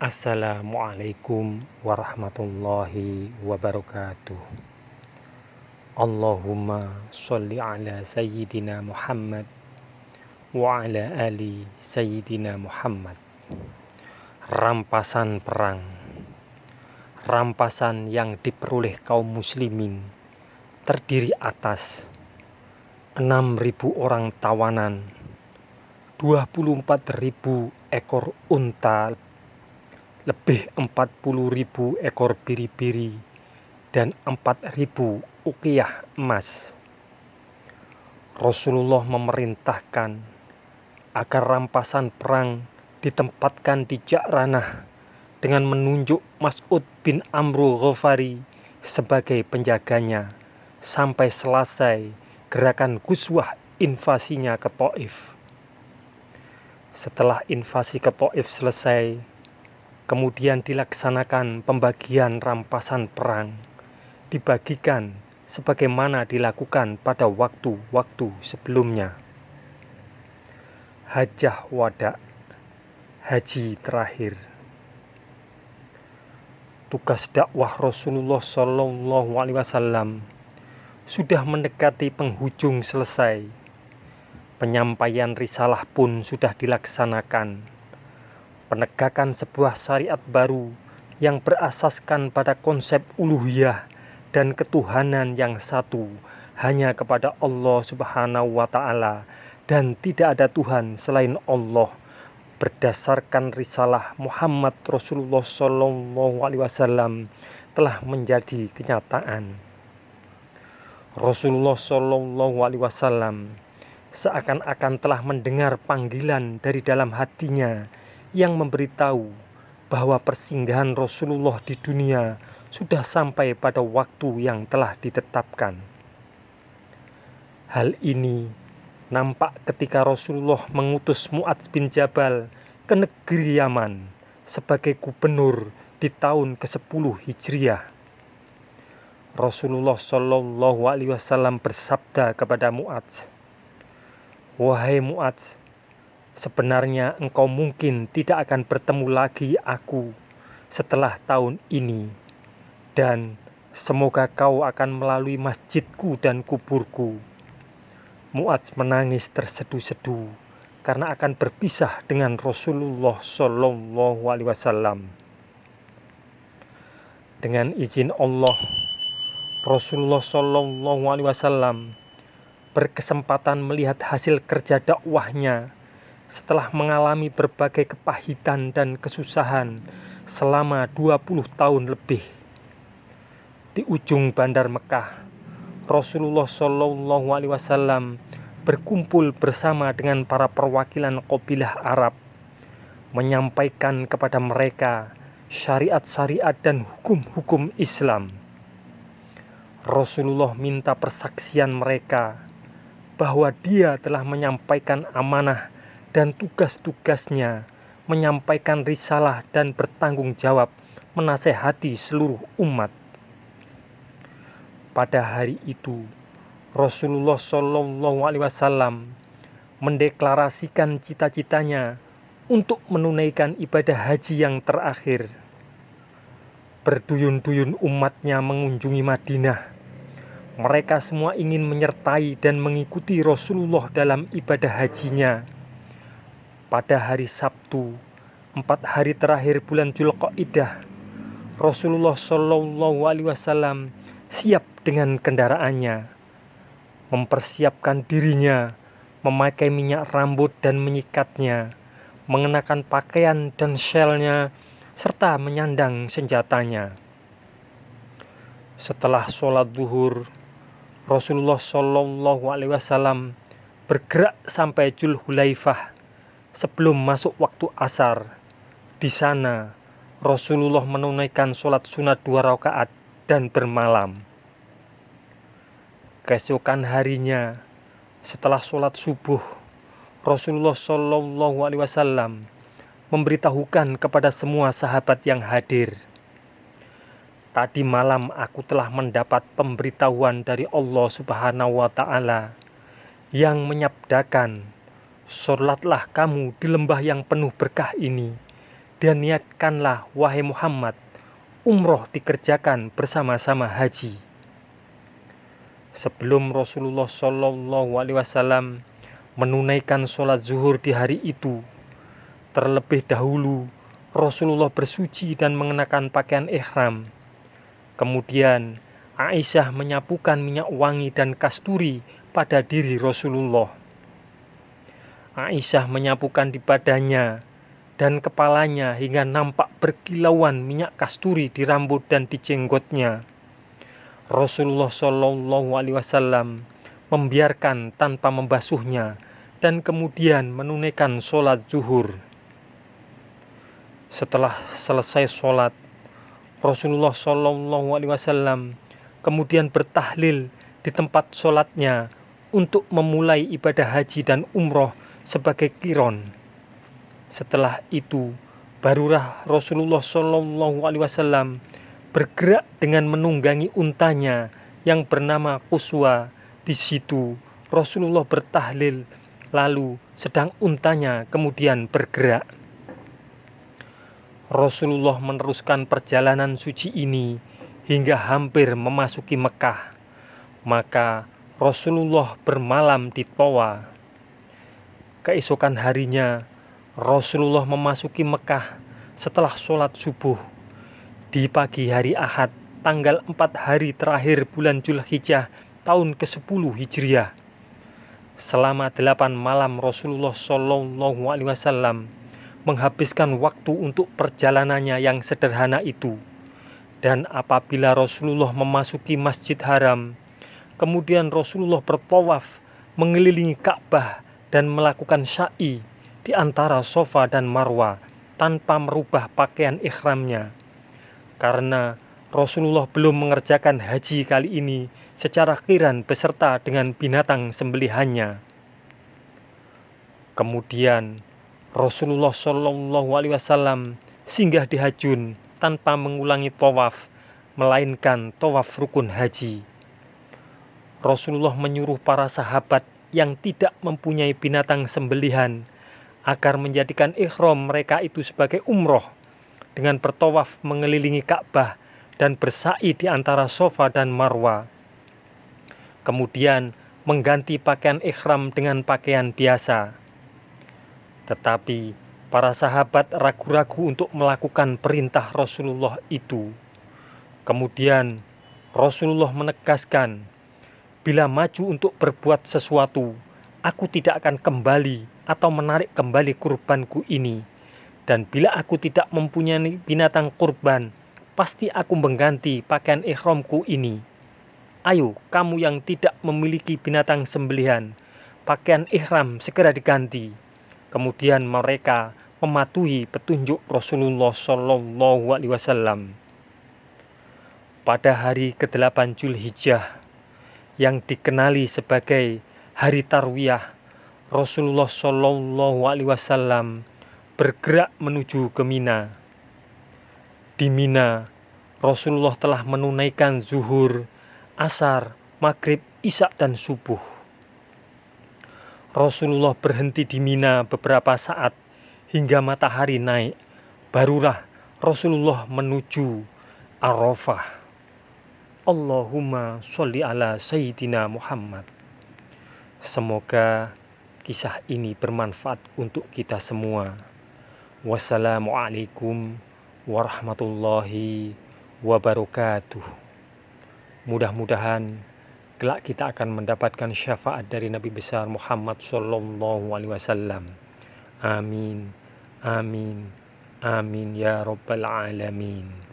Assalamualaikum warahmatullahi wabarakatuh. Allahumma sholli ala sayyidina Muhammad wa ala ali sayyidina Muhammad. Rampasan perang, rampasan yang diperoleh kaum muslimin terdiri atas 6.000 orang tawanan, 24.000 ekor unta, lebih 40.000 ekor biri-biri, dan 4.000 uqiyah emas. Rasulullah memerintahkan agar rampasan perang ditempatkan di Ja'ranah dengan menunjuk Mas'ud bin Amru Ghafari sebagai penjaganya sampai selesai gerakan Ghuzwah invasinya ke Taif. Setelah invasi ke Taif selesai, kemudian dilaksanakan pembagian rampasan perang, dibagikan sebagaimana dilakukan pada waktu-waktu sebelumnya. Hajjah wada, haji terakhir. Tugas dakwah Rasulullah SAW sudah mendekati penghujung selesai. Penyampaian risalah pun sudah dilaksanakan. Penegakan sebuah syariat baru yang berasaskan pada konsep uluhiyah dan ketuhanan yang satu hanya kepada Allah Subhanahu wa Ta'ala, dan tidak ada Tuhan selain Allah, berdasarkan risalah Muhammad Rasulullah SAW telah menjadi kenyataan. Rasulullah SAW seakan-akan telah mendengar panggilan dari dalam hatinya yang memberitahu bahwa persinggahan Rasulullah di dunia sudah sampai pada waktu yang telah ditetapkan. Hal ini nampak ketika Rasulullah mengutus Mu'adz bin Jabal ke negeri Yaman sebagai gubernur di tahun ke-10 Hijriah. Rasulullah SAW bersabda kepada Mu'adz, "Wahai Mu'adz, sebenarnya engkau mungkin tidak akan bertemu lagi aku setelah tahun ini, dan semoga kau akan melalui masjidku dan kuburku." Mu'adz menangis tersedu-sedu karena akan berpisah dengan Rasulullah SAW. Dengan izin Allah, Rasulullah SAW berkesempatan melihat hasil kerja dakwahnya setelah mengalami berbagai kepahitan dan kesusahan selama 20 tahun lebih. Di ujung bandar Mekah, Rasulullah SAW berkumpul bersama dengan para perwakilan kabilah Arab, menyampaikan kepada mereka syariat-syariat dan hukum-hukum Islam. Rasulullah minta persaksian mereka bahwa dia telah menyampaikan amanah dan tugas-tugasnya, menyampaikan risalah dan bertanggung jawab menasehati seluruh umat. Pada hari itu, Rasulullah SAW mendeklarasikan cita-citanya untuk menunaikan ibadah haji yang terakhir. Berduyun-duyun umatnya mengunjungi Madinah. Mereka semua ingin menyertai dan mengikuti Rasulullah dalam ibadah hajinya. Pada hari Sabtu, 4 hari terakhir bulan Dzulqa'dah, Rasulullah SAW siap dengan kendaraannya, mempersiapkan dirinya, memakai minyak rambut dan menyikatnya, mengenakan pakaian dan syalnya, serta menyandang senjatanya. Setelah sholat zuhur, Rasulullah SAW bergerak sampai Dzulhulaifah sebelum masuk waktu asar. Di sana, Rasulullah menunaikan sholat sunat 2 rakaat dan bermalam. Keesokan harinya, setelah sholat subuh, Rasulullah SAW memberitahukan kepada semua sahabat yang hadir, "Tadi malam aku telah mendapat pemberitahuan dari Allah Subhanahu wa Ta'ala yang menyabdakan, sholatlah kamu di lembah yang penuh berkah ini dan niatkanlah wahai Muhammad, umroh dikerjakan bersama-sama haji. Sebelum Rasulullah Shallallahu Alaihi Wasallam menunaikan sholat zuhur di hari itu, terlebih dahulu Rasulullah bersuci dan mengenakan pakaian ihram. Kemudian Aisyah menyapukan minyak wangi dan kasturi pada diri Rasulullah. Aisyah menyapukan di badannya dan kepalanya hingga nampak berkilauan minyak kasturi di rambut dan di jenggotnya. Rasulullah Shallallahu Alaihi Wasallam membiarkan tanpa membasuhnya dan kemudian menunaikan sholat zuhur. Setelah selesai sholat, Rasulullah Shallallahu Alaihi Wasallam kemudian bertahlil di tempat sholatnya untuk memulai ibadah haji dan umroh sebagai qiron. Setelah itu, barulah Rasulullah Shallallahu Alaihi Wasallam bergerak dengan menunggangi untanya yang bernama Quswa. Di situ Rasulullah bertahlil, lalu sedang untanya kemudian bergerak. Rasulullah meneruskan perjalanan suci ini hingga hampir memasuki Mekah. Maka Rasulullah bermalam di Towa. Keesokan harinya Rasulullah memasuki Mekah setelah sholat subuh. Di pagi hari Ahad, tanggal 4 hari terakhir bulan Dzulhijjah tahun ke-10 Hijriah. Selama 8 malam Rasulullah Shallallahu Alaihi Wasallam menghabiskan waktu untuk perjalanannya yang sederhana itu. Dan apabila Rasulullah memasuki Masjid Haram, kemudian Rasulullah bertawaf mengelilingi Ka'bah dan melakukan sa'i di antara Safa dan Marwa tanpa merubah pakaian ihramnya. Karena Rasulullah belum mengerjakan haji kali ini secara qiran beserta dengan binatang sembelihannya. Kemudian Rasulullah Shallallahu Alaihi Wasallam singgah di Hajjun tanpa mengulangi tawaf, melainkan tawaf rukun haji. Rasulullah menyuruh para sahabat yang tidak mempunyai binatang sembelihan agar menjadikan ihram mereka itu sebagai umroh dengan bertawaf mengelilingi Ka'bah dan bersa'i di antara Safa dan Marwa. Kemudian mengganti pakaian ihram dengan pakaian biasa. Tetapi para sahabat ragu-ragu untuk melakukan perintah Rasulullah itu. Kemudian Rasulullah menegaskan, bila maju untuk berbuat sesuatu, aku tidak akan kembali atau menarik kembali kurbanku ini. Dan bila aku tidak mempunyai binatang kurban, pasti aku mengganti pakaian ihramku ini. Ayo, kamu yang tidak memiliki binatang sembelihan, pakaian ihram segera diganti. Kemudian mereka mematuhi petunjuk Rasulullah Shallallahu Alaihi Wasallam. Pada hari ke-8 Dzulhijjah, yang dikenali sebagai hari Tarwiyah, Rasulullah Shallallahu Alaihi Wasallam bergerak menuju ke Mina. Di Mina, Rasulullah telah menunaikan zuhur, asar, maghrib, isya dan subuh. Rasulullah berhenti di Mina beberapa saat hingga matahari naik. Barulah Rasulullah menuju Arafah. Allahumma sholli ala Sayyidina Muhammad. Semoga kisah ini bermanfaat untuk kita semua. Wassalamualaikum warahmatullahi wabarakatuh. Mudah-mudahan kelak kita akan mendapatkan syafaat dari Nabi besar Muhammad Sallallahu Alaihi Wasallam. Amin, amin, amin ya Rabbal Alamin.